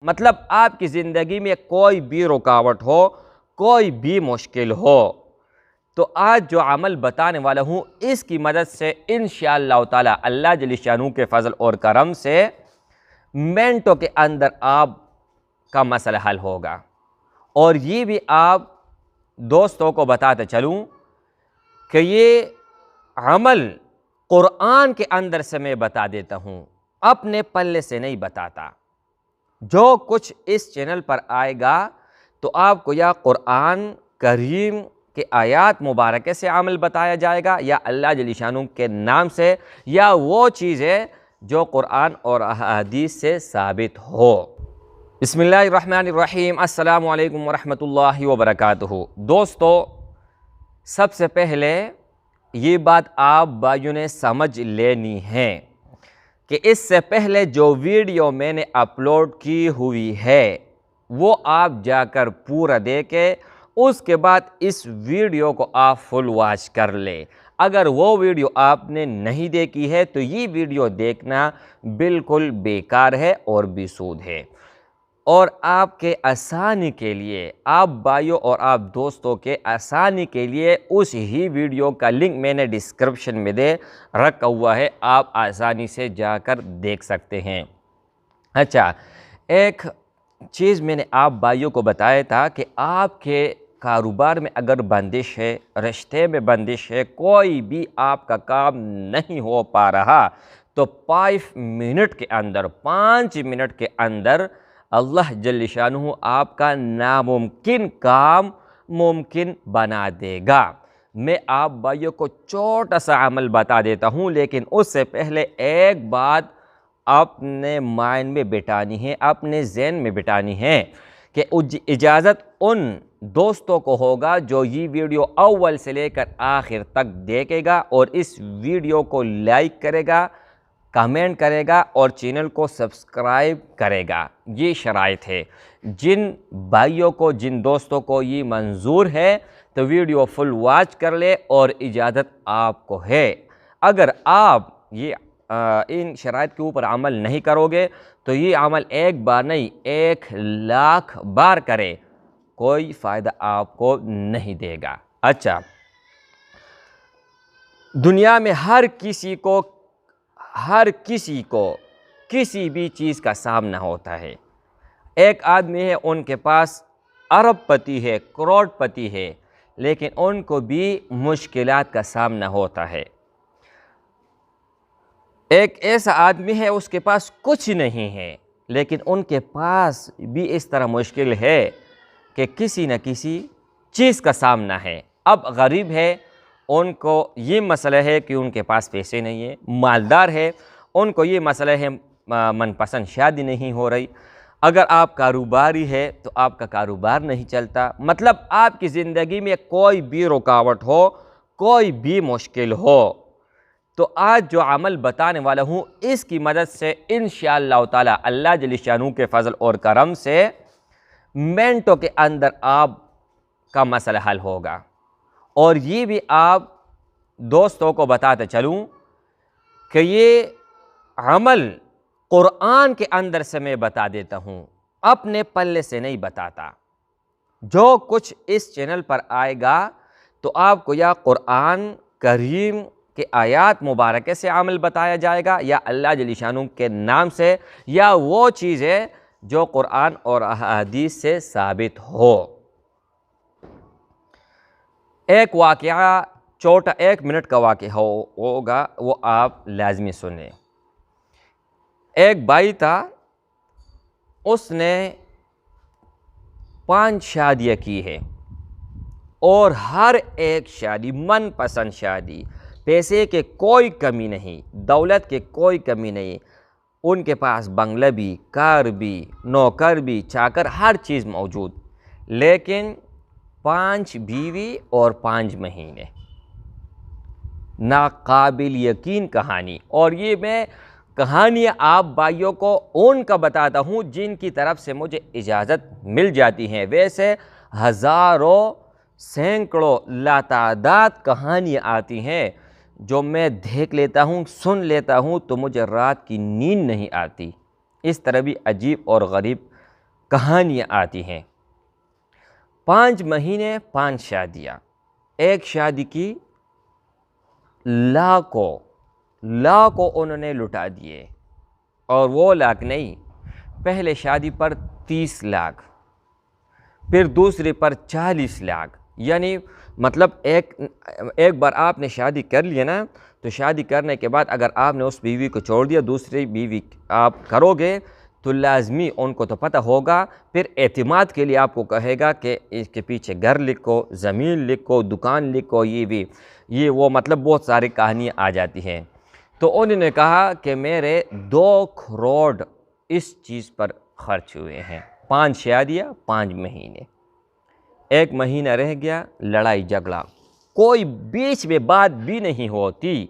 مطلب آپ کی زندگی میں کوئی بھی رکاوٹ ہو، کوئی بھی مشکل ہو، تو آج جو عمل بتانے والا ہوں اس کی مدد سے انشاءاللہ تعالی اللہ جل شانہ کے فضل اور کرم سے منٹوں کے اندر آپ کا مسئلہ حل ہوگا۔ اور یہ بھی آپ دوستوں کو بتاتے چلوں کہ یہ عمل قرآن کے اندر سے میں بتا دیتا ہوں، اپنے پلے سے نہیں بتاتا۔ جو کچھ اس چینل پر آئے گا تو آپ کو یا قرآن کریم کے آیات مبارکہ سے عمل بتایا جائے گا، یا اللہ جل شانہ کے نام سے، یا وہ چیزیں جو قرآن اور احادیث سے ثابت ہو۔ بسم اللہ الرحمن الرحیم۔ السلام علیکم ورحمۃ اللہ وبرکاتہ۔ دوستو، سب سے پہلے یہ بات آپ بھائیوں نے سمجھ لینی ہے کہ اس سے پہلے جو ویڈیو میں نے اپلوڈ کی ہوئی ہے وہ آپ جا کر پورا دیکھیں، اس کے بعد اس ویڈیو کو آپ فل واچ کر لیں۔ اگر وہ ویڈیو آپ نے نہیں دیکھی ہے تو یہ ویڈیو دیکھنا بالکل بیکار ہے اور بے سود ہے۔ اور آپ کے آسانی کے لیے، آپ بھائیوں اور آپ دوستوں کے آسانی کے لیے اس ہی ویڈیو کا لنک میں نے ڈسکرپشن میں دے رکھا ہوا ہے، آپ آسانی سے جا کر دیکھ سکتے ہیں۔ اچھا، ایک چیز میں نے آپ بھائیوں کو بتایا تھا کہ آپ کے کاروبار میں اگر بندش ہے، رشتے میں بندش ہے، کوئی بھی آپ کا کام نہیں ہو پا رہا، تو 5 منٹ کے اندر، 5 منٹ کے اندر اللہ جل شانہ آپ کا ناممکن کام ممکن بنا دے گا۔ میں آپ بھائیوں کو چھوٹا سا عمل بتا دیتا ہوں، لیکن اس سے پہلے ایک بات اپنے مائنڈ میں بٹھانی ہے، اپنے ذہن میں بٹھانی ہے کہ اجازت ان دوستوں کو ہوگا جو یہ ویڈیو اول سے لے کر آخر تک دیکھے گا اور اس ویڈیو کو لائک کرے گا، کمنٹ کرے گا اور چینل کو سبسکرائب کرے گا۔ یہ شرائط ہے۔ جن بھائیوں کو، جن دوستوں کو یہ منظور ہے تو ویڈیو فل واچ کر لے، اور اجازت آپ کو ہے۔ اگر آپ یہ ان شرائط کے اوپر عمل نہیں کرو گے تو یہ عمل ایک بار نہیں 1,00,000 بار کرے، کوئی فائدہ آپ کو نہیں دے گا۔ اچھا، دنیا میں ہر کسی کو کسی بھی چیز کا سامنا ہوتا ہے۔ ایک آدمی ہے، ان کے پاس ارب پتی ہے، کروڑ پتی ہے، لیکن ان کو بھی مشکلات کا سامنا ہوتا ہے۔ ایک ایسا آدمی ہے، اس کے پاس کچھ نہیں ہے، لیکن ان کے پاس بھی اس طرح مشکل ہے کہ کسی نہ کسی چیز کا سامنا ہے۔ اب غریب ہے، ان کو یہ مسئلہ ہے کہ ان کے پاس پیسے نہیں ہیں۔ مالدار ہے، ان کو یہ مسئلہ ہے من پسند شادی نہیں ہو رہی۔ اگر آپ کاروباری ہے تو آپ کا کاروبار نہیں چلتا۔ مطلب آپ کی زندگی میں کوئی بھی رکاوٹ ہو، کوئی بھی مشکل ہو، تو آج جو عمل بتانے والا ہوں اس کی مدد سے انشاءاللہ تعالی اللہ جل شانہ کے فضل اور کرم سے منٹوں کے اندر آپ کا مسئلہ حل ہوگا۔ اور یہ بھی آپ دوستوں کو بتاتے چلوں کہ یہ عمل قرآن کے اندر سے میں بتا دیتا ہوں، اپنے پلے سے نہیں بتاتا۔ جو کچھ اس چینل پر آئے گا تو آپ کو یا قرآن کریم کے آیات مبارکہ سے عمل بتایا جائے گا، یا اللہ جل شانہ کے نام سے، یا وہ چیزیں جو قرآن اور احادیث سے ثابت ہو۔ ایک واقعہ چھوٹا 1 منٹ کا واقعہ ہوگا، وہ آپ لازمی سنیں۔ ایک بھائی تھا، اس نے 5 شادیاں کی ہے، اور ہر ایک شادی من پسند شادی، پیسے کے کوئی کمی نہیں، دولت کے کوئی کمی نہیں، ان کے پاس بنگلہ بھی، کار بھی، نوکر بھی، چاکر، ہر چیز موجود، لیکن 5 بیوی اور 5 مہینے۔ ناقابل یقین کہانی۔ اور یہ میں کہانیاں آپ بھائیوں کو ان کا بتاتا ہوں جن کی طرف سے مجھے اجازت مل جاتی ہیں۔ ویسے ہزاروں، سینکڑوں، لاتعداد کہانیاں آتی ہیں جو میں دیکھ لیتا ہوں، سن لیتا ہوں تو مجھے رات کی نیند نہیں آتی۔ اس طرح بھی عجیب اور غریب کہانیاں آتی ہیں۔ 5 مہینے 5 شادیاں، ایک شادی کی لاکھوں انہوں نے لٹا دیے، اور وہ لاکھ نہیں، پہلے شادی پر 30 لاکھ، پھر دوسری پر 40 لاکھ، یعنی مطلب ایک بار آپ نے شادی کر لیا نا، تو شادی کرنے کے بعد اگر آپ نے اس بیوی کو چھوڑ دیا، دوسری بیوی آپ کرو گے تو لازمی ان کو تو پتہ ہوگا، پھر اعتماد کے لیے آپ کو کہے گا کہ اس کے پیچھے گھر لکھو، زمین لکھو، دکان لکھو، یہ وہ مطلب بہت ساری کہانیاں آ جاتی ہیں۔ تو انہوں نے کہا کہ میرے 2 کروڑ اس چیز پر خرچ ہوئے ہیں، 5 شادیاں 5 مہینے، 1 مہینہ رہ گیا لڑائی جھگڑا، کوئی بیچ میں بات بھی نہیں ہوتی،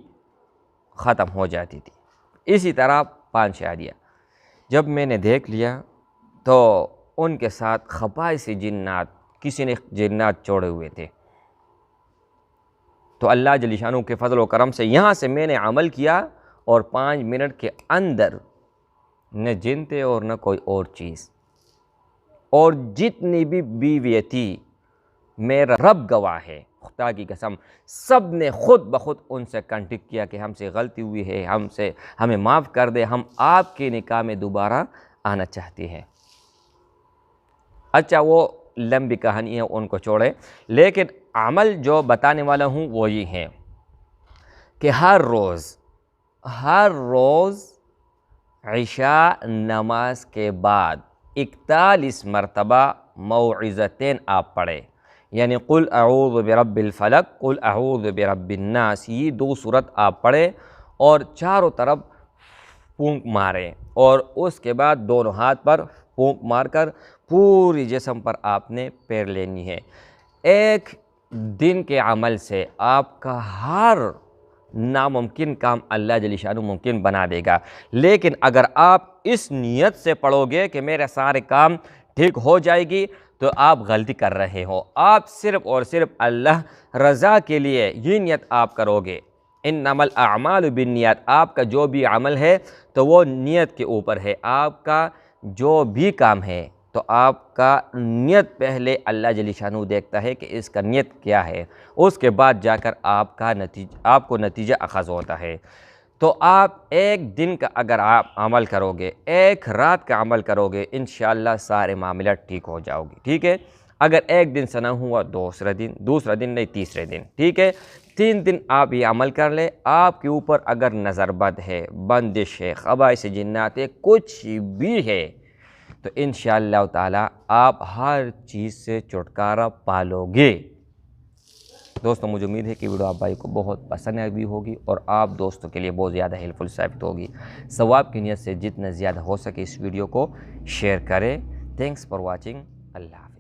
ختم ہو جاتی تھی۔ اسی طرح 5 شادیاں جب میں نے دیکھ لیا تو ان کے ساتھ خبائث جنات، کسی نے جنات چھوڑے ہوئے تھے، تو اللہ جل شانہ کے فضل و کرم سے یہاں سے میں نے عمل کیا، اور 5 منٹ کے اندر نہ جن تھے اور نہ کوئی اور چیز، اور جتنی بھی بیوی تھی میرا رب گواہ ہے، خدا کی قسم، سب نے خود بخود ان سے کنٹیکٹ کیا کہ ہم سے غلطی ہوئی ہے، ہمیں معاف کر دے، ہم آپ کے نکاح میں دوبارہ آنا چاہتے ہیں۔ اچھا، وہ لمبی کہانی ہے، ان کو چھوڑے، لیکن عمل جو بتانے والا ہوں وہ یہ ہے کہ ہر روز عشاء نماز کے بعد 41 مرتبہ موعظتین آپ پڑھے، یعنی قل اعوذ برب الفلق، قل اعوذ برب الناس، یہ 2 سورت آپ پڑھے، اور چاروں طرف پھونک مارے، اور اس کے بعد دونوں ہاتھ پر پھونک مار کر پوری جسم پر آپ نے پیر لینی ہے۔ 1 دن کے عمل سے آپ کا ہر ناممکن کام اللہ جل شانہ ممکن بنا دے گا، لیکن اگر آپ اس نیت سے پڑھو گے کہ میرے سارے کام ٹھیک ہو جائے گی، تو آپ غلطی کر رہے ہو۔ آپ صرف اور صرف اللہ رضا کے لیے یہ نیت آپ کرو گے، انما الاعمال بالنیات، آپ کا جو بھی عمل ہے تو وہ نیت کے اوپر ہے، آپ کا جو بھی کام ہے تو آپ کا نیت پہلے اللہ جل شانہ دیکھتا ہے کہ اس کا نیت کیا ہے، اس کے بعد جا کر آپ کو نتیجہ اخذ ہوتا ہے۔ تو آپ 1 دن کا اگر آپ عمل کرو گے، 1 رات کا عمل کرو گے، انشاءاللہ سارے معاملات ٹھیک ہو جاؤ گے، ٹھیک ہے؟ اگر 1 دن سے نہ ہوا، دوسرا دن نہیں، تیسرے دن، ٹھیک ہے؟ 3 دن آپ یہ عمل کر لیں، آپ کے اوپر اگر نظر بد ہے، بندش ہے، خبائث جنات ہے، کچھ بھی ہے، تو انشاءاللہ تعالی آپ ہر چیز سے چھٹکارا پالو گے۔ دوستوں، مجھے امید ہے کہ ویڈیو آپ بھائی کو بہت پسند آئی ہوگی، اور آپ دوستوں کے لیے بہت زیادہ ہیلپ فل ثابت ہوگی۔ ثواب کی نیت سے جتنا زیادہ ہو سکے اس ویڈیو کو شیئر کریں۔ تھینکس فار واچنگ، اللہ حافظ۔